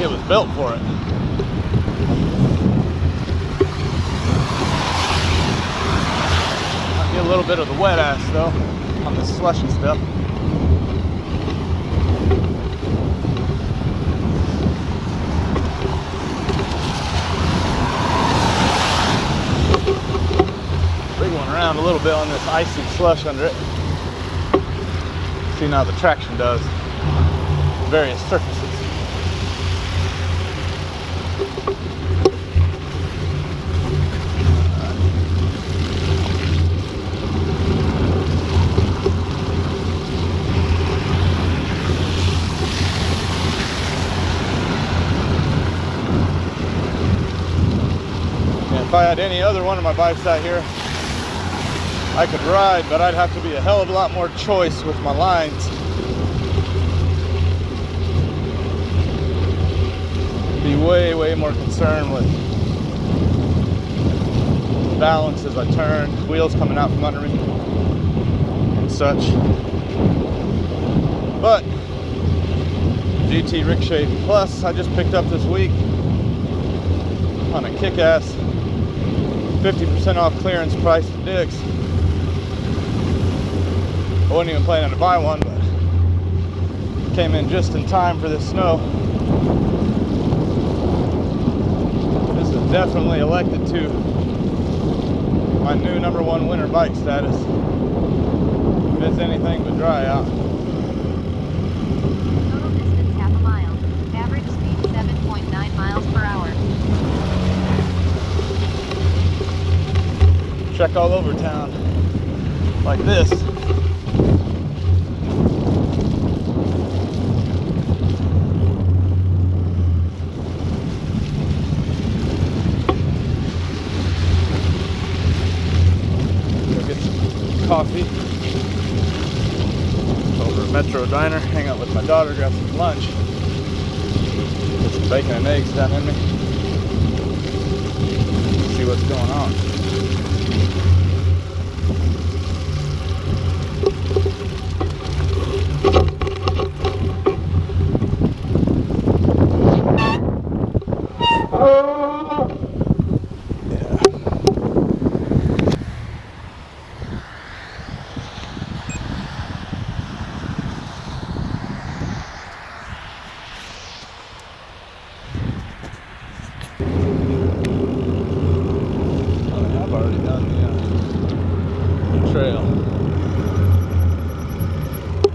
it was built for it. Might get a little bit of the wet ass though on this slushy stuff. Around a little bit on this icy slush under it. See now the traction does various surfaces. And if I had any other one of my bikes out here, I could ride, but I'd have to be a hell of a lot more choice with my lines. Be way more concerned with balance as I turn, wheels coming out from under me and such. But GT Ricochet Plus I just picked up this week on a kick-ass 50% off clearance price at Dick's. I wasn't even planning to buy one, but came in just in time for this snow. This is definitely elected to my new #1 winter bike status. If it's anything but dry out. Total distance half a mile. Average speed 7.9 miles per hour. Trek all over town like this. Coffee over at Metro Diner, hang out with my daughter, grab some lunch, get some bacon and eggs down in me, see what's going on.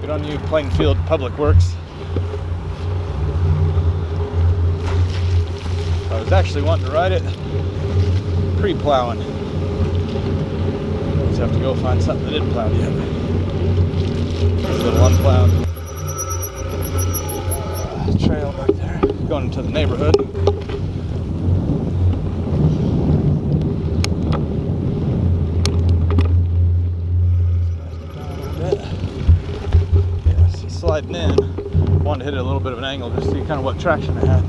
Good on you, Plainfield Public Works. I was actually wanting to ride it pre-plowing. Just have to go find something that didn't plow yet. It's a little unplowed trail back there, going into the neighborhood. Sliding in, wanted to hit it a little bit of an angle just to see kind of what traction it had.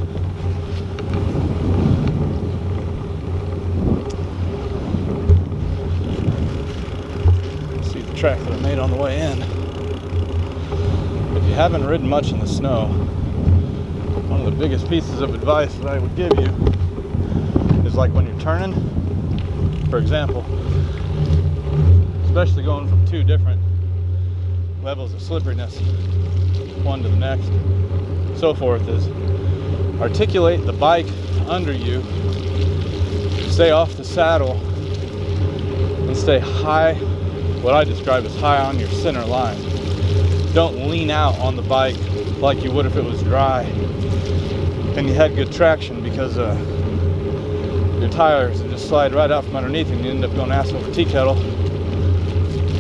See the track that I made on the way in. If you haven't ridden much in the snow, one of the biggest pieces of advice that I would give you is like when you're turning, for example, especially going from two different levels of slipperiness, one to the next, so forth, is articulate the bike under you, stay off the saddle, and stay high, what I describe as high on your center line. Don't lean out on the bike like you would if it was dry and you had good traction, because your tires will just slide right out from underneath and you end up going ass over tea kettle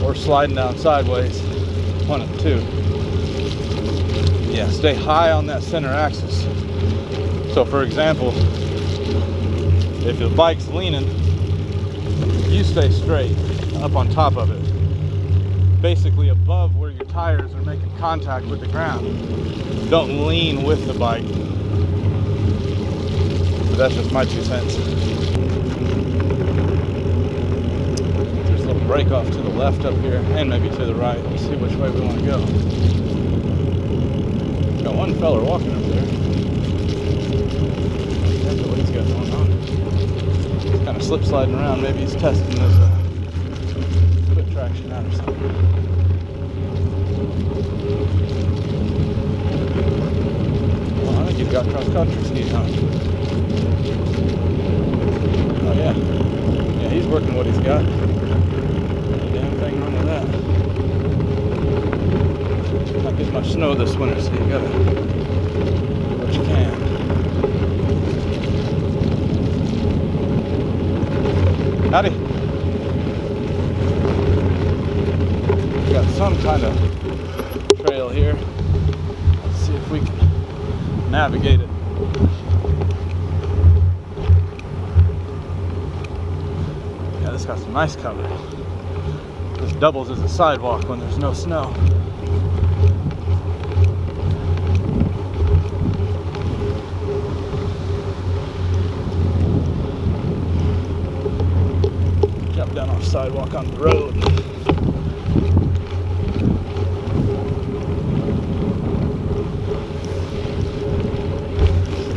or sliding down sideways. One of the two. Yeah, stay high on that center axis. So for example, if the bike's leaning, you stay straight up on top of it, basically above where your tires are making contact with the ground. Don't lean with the bike. But that's just my 2 cents. Break off to the left up here and maybe to the right. Let's see which way we want to go. Got one fella walking up there. Exactly what he's got going on. He's kind of slip sliding around. Maybe he's testing his foot traction out or something. Well, I think he's got cross country ski, huh? Oh yeah. Yeah, he's working what he's got. Not a damn thing wrong with that. Not getting much snow this winter, so you gotta do what you can. Howdy. We've got some kind of trail here. Let's see if we can navigate it. Yeah, this got some nice cover. This doubles as a sidewalk when there's no snow. Jump down off sidewalk on the road.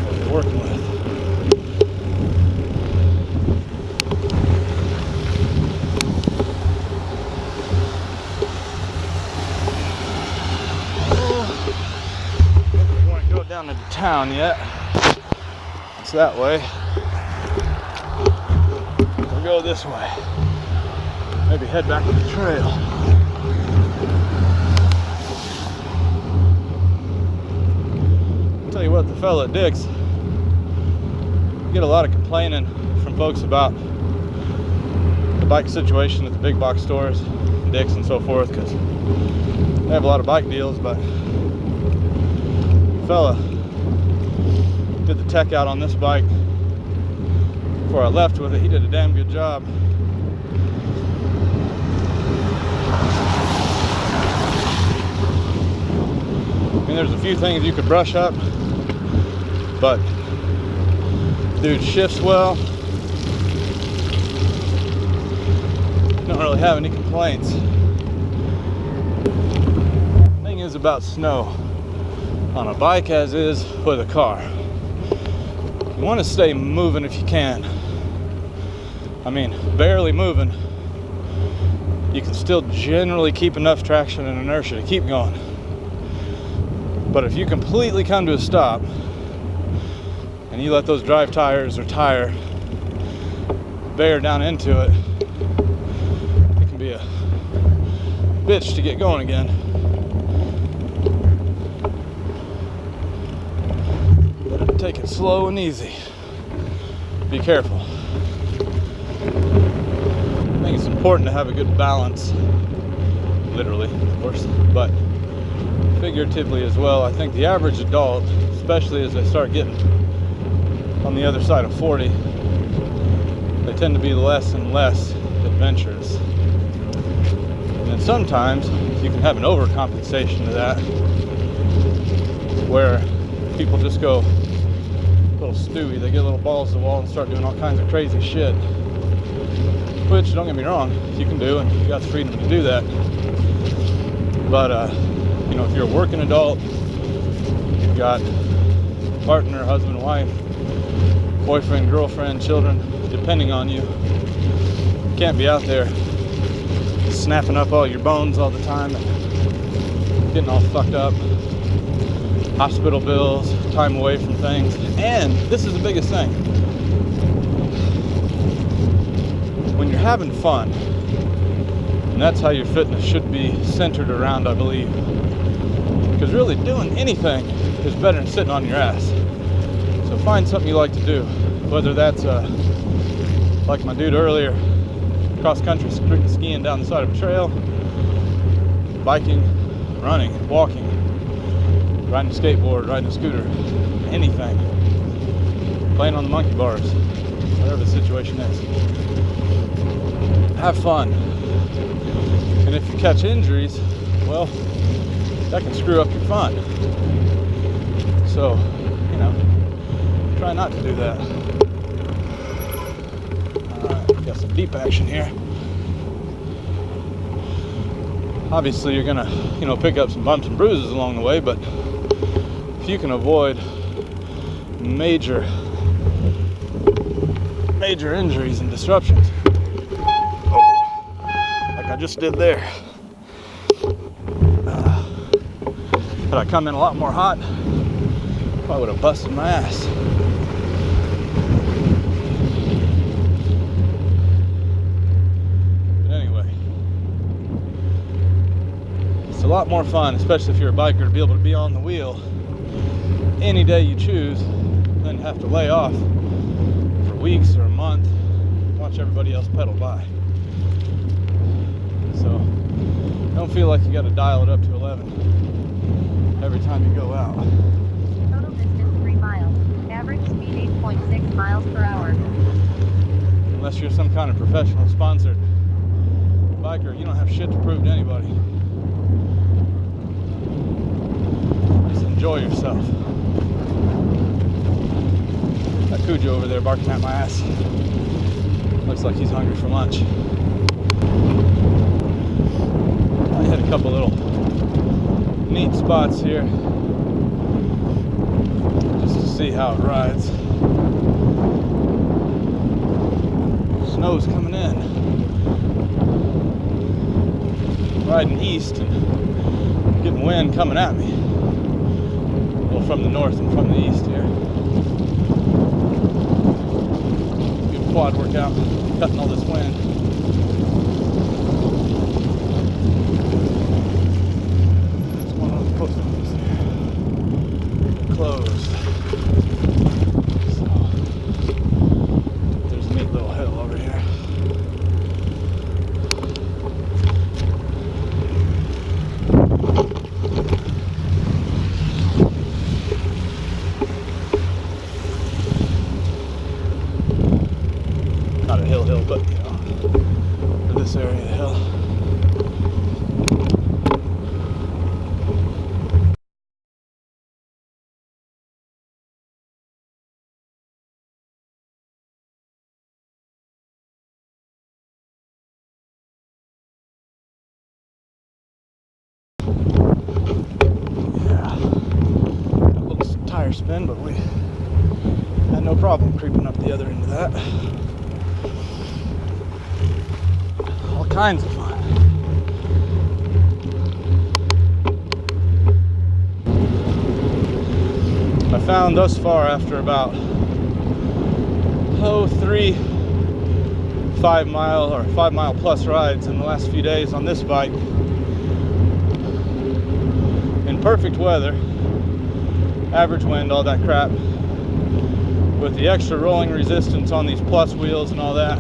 What we're working with. We want to go down into town yet. It's that way. We'll go this way. Maybe head back to the trail. I'll tell you what, the fella at Dick's, you get a lot of complaining from folks about the bike situation at the big box stores, Dick's and so forth, because they have a lot of bike deals, but the fella did the tech out on this bike before I left with it. He did a damn good job. I mean, there's a few things you could brush up, but dude shifts well. Don't really have any complaints. The thing is about snow on a bike as is with a car. You want to stay moving if you can. I mean, barely moving. You can still generally keep enough traction and inertia to keep going. But if you completely come to a stop and you let those drive tires or tire bear down into it, it can be a bitch to get going again. Better take it slow and easy. Be careful. I think it's important to have a good balance, literally, of course, but figuratively as well. I think the average adult, especially as they start getting on the other side of 40, they tend to be less and less adventurous. And then sometimes you can have an overcompensation to that, where people just go a little stewy. They get little balls to the wall and start doing all kinds of crazy shit. Which, don't get me wrong, you can do, and you got the freedom to do that. But you know, if you're a working adult, you've got partner, husband, wife, boyfriend, girlfriend, children depending on you, you can't be out there snapping up all your bones all the time and getting all fucked up. Hospital bills, time away from things, and this is the biggest thing. When you're having fun, and that's how your fitness should be centered around, I believe. Because really doing anything is better than sitting on your ass. So find something you like to do, whether that's like my dude earlier, cross-country skiing down the side of a trail, biking, running, walking, riding a skateboard, riding a scooter, anything, playing on the monkey bars, whatever the situation is. Have fun. And if you catch injuries, well, that can screw up your fun. So, you know, try not to do that. Alright, got some deep action here. Obviously, you're gonna, pick up some bumps and bruises along the way, but if you can avoid major injuries and disruptions. Oh, like I just did there. Had I come in a lot more hot, I would have busted my ass. But anyway, it's a lot more fun, especially if you're a biker, to be able to be on the wheel any day you choose, then have to lay off for weeks or a month, watch everybody else pedal by. So don't feel like you got to dial it up to 11 every time you go out. Total distance 3 miles. Average speed 8.6 miles per hour. Unless you're some kind of professional sponsored biker, you don't have shit to prove to anybody. Just enjoy yourself. That Cujo over there barking at my ass. Looks like he's hungry for lunch. I had a couple little neat spots here just to see how it rides. Snow's coming in. Riding east and getting wind coming at me. Well, from the north and from the east here. Good quad workout, cutting all this wind. Closed. So there's a neat little hill over here. Not a hill, but you know, for this area, a hill. Spin, but we had no problem creeping up the other end of that. All kinds of fun. I found thus far, after about 3 5 mile or 5 mile plus rides in the last few days on this bike, in perfect weather, average wind, all that crap, with the extra rolling resistance on these plus wheels and all that,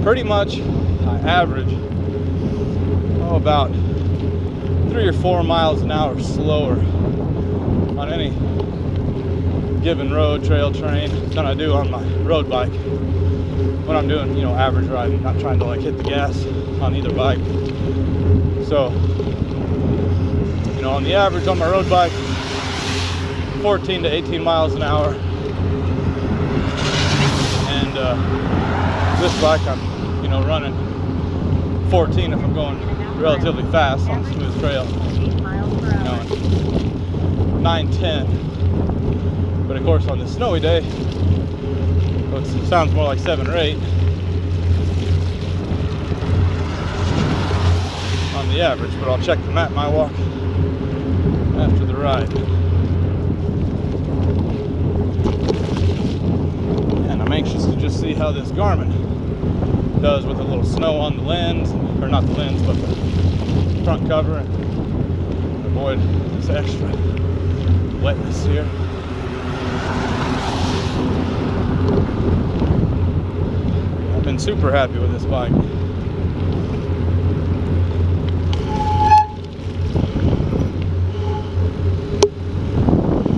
pretty much I average about 3 or 4 miles an hour slower on any given road, trail, terrain than I do on my road bike when I'm doing, you know, average riding, not trying to like hit the gas on either bike. So, you know, on the average on my road bike, 14 to 18 miles an hour, and this bike I'm, you know, running 14 if I'm going relatively fast on a smooth trail, you know, 9, 10. But of course on this snowy day, it sounds more like 7 or 8 on the average, but I'll check the map my walk after the ride. I'm anxious to just see how this Garmin does with a little snow on the lens, or not the lens, but the front cover, and avoid this extra wetness here. I've been super happy with this bike.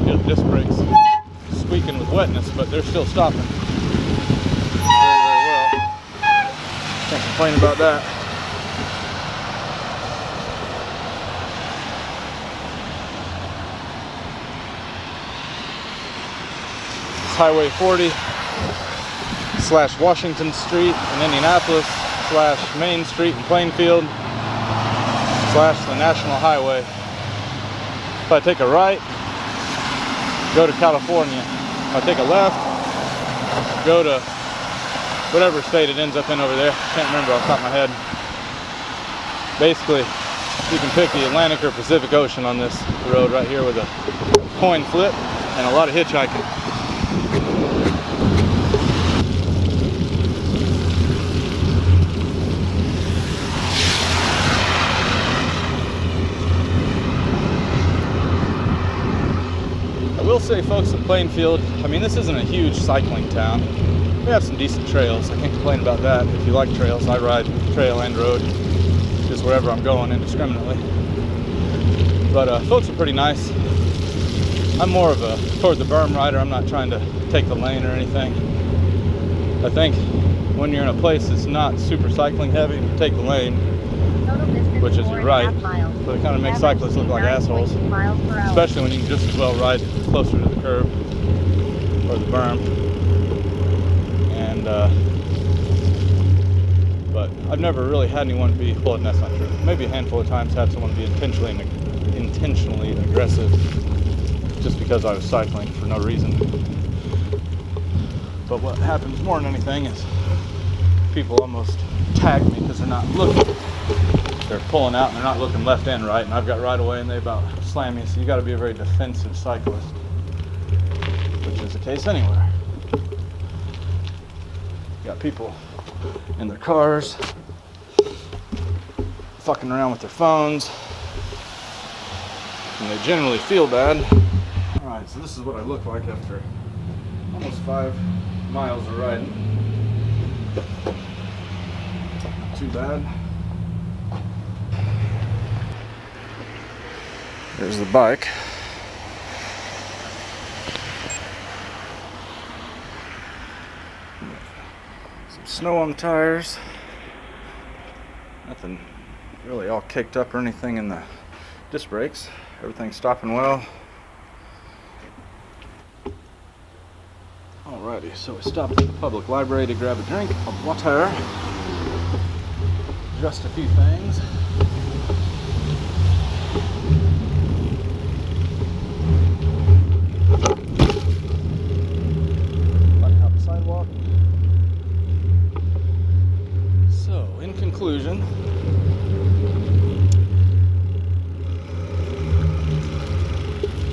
Feel the disc brakes squeaking with wetness, but they're still stopping very well. Can't complain about that. It's Highway 40 / Washington Street in Indianapolis / Main Street in Plainfield / the National Highway. If I take a right, go to California. I take a left, go to whatever state it ends up in over there. Can't remember off the top of my head. Basically, you can pick the Atlantic or Pacific Ocean on this road right here with a coin flip and a lot of hitchhiking. I will say, folks, at Plainfield, I mean, this isn't a huge cycling town. We have some decent trails. I can't complain about that. If you like trails, I ride trail and road, just wherever I'm going indiscriminately. But folks are pretty nice. I'm more of a toward the berm rider. I'm not trying to take the lane or anything. I think when you're in a place that's not super cycling heavy, you take the lane, which is your right, but it kind of makes cyclists look like assholes, especially when you can just as well ride closer to the curb or the berm. And but I've never really had anyone be, well, that's not true, maybe a handful of times had someone be intentionally aggressive just because I was cycling for no reason. But what happens more than anything is people almost tag me because they're not looking. They're pulling out and they're not looking left and right, and I've got right away and they about slam me. So you got to be a very defensive cyclist, which is the case anywhere. You got people in their cars fucking around with their phones, and they generally feel bad. All right, so this is what I look like after almost 5 miles of riding. Not too bad. There's the bike. Some snow on the tires. Nothing really all caked up or anything in the disc brakes. Everything's stopping well. Alrighty, so we stopped at the public library to grab a drink of water. Just a few things. Sidewalk. So, in conclusion,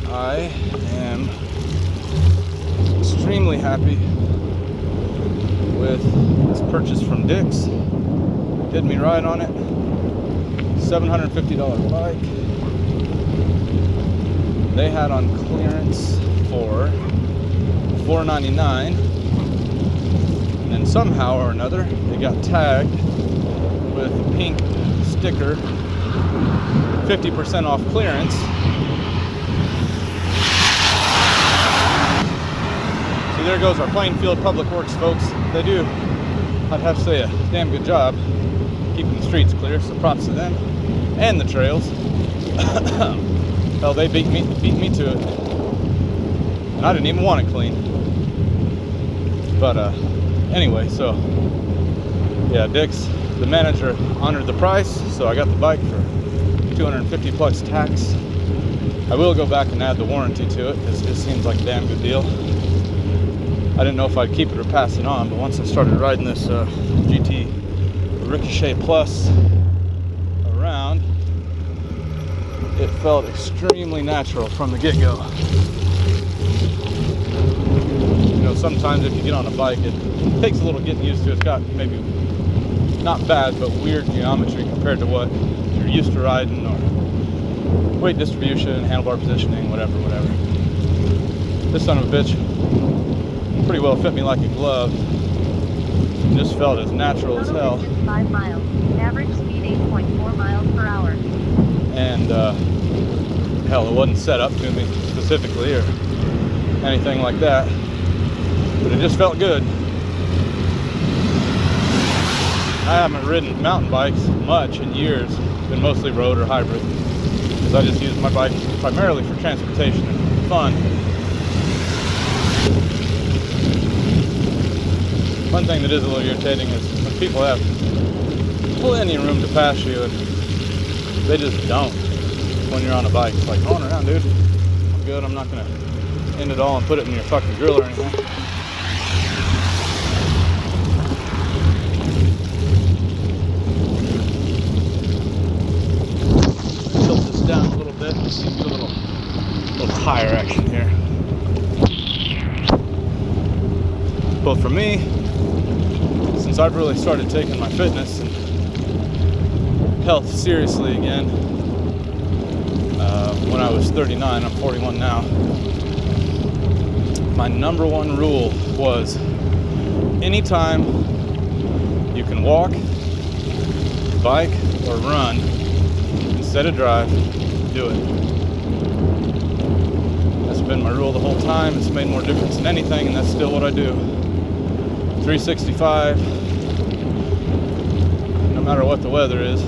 I am extremely happy with this purchase from Dick's. Did me right on it. $750 bike. They had on clearance for $499. And then somehow or another, it got tagged with a pink sticker, 50% off clearance. So there goes our Plainfield Public Works folks. They do, I'd have to say, a damn good job keeping the streets clear, so props to them and the trails. Hell, they beat me to it. And I didn't even want it clean. But anyway, so yeah, Dick's, the manager, honored the price, so I got the bike for $250 plus tax. I will go back and add the warranty to it because it seems like a damn good deal. I didn't know if I'd keep it or pass it on, but once I started riding this GT Ricochet Plus around, it felt extremely natural from the get-go. You know, sometimes if you get on a bike, it takes a little getting used to. It's got maybe not bad, but weird geometry compared to what you're used to riding, or weight distribution, handlebar positioning, whatever. This son of a bitch pretty well fit me like a glove. It just felt as natural as hell. 5 miles. Average speed 8.4 miles per hour. And hell, it wasn't set up to me specifically or anything like that, but it just felt good. I haven't ridden mountain bikes much in years. It's been mostly road or hybrid, because I just use my bike primarily for transportation and fun. One thing that is a little irritating is when people have plenty of room to pass you and they just don't when you're on a bike. It's like, going around, dude. I'm good. I'm not gonna end it all and put it in your fucking grill or anything. Tilt this down a little bit just so you get a little higher action here. But for me, since I've really started taking my fitness and health seriously again, when I was 39, I'm 41 now, my number one rule was anytime you can walk, bike, or run instead of drive, do it. That's been my rule the whole time. It's made more difference than anything, and that's still what I do. 365, no matter what the weather is.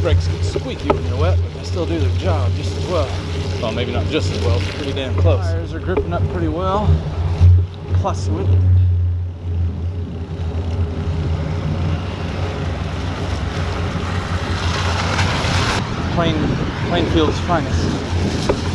Brakes get squeaky when you're wet, but they still do their job just as well. Well, maybe not just as well, but pretty damn close. Tires are gripping up pretty well. Plus with it. Plainfield's finest.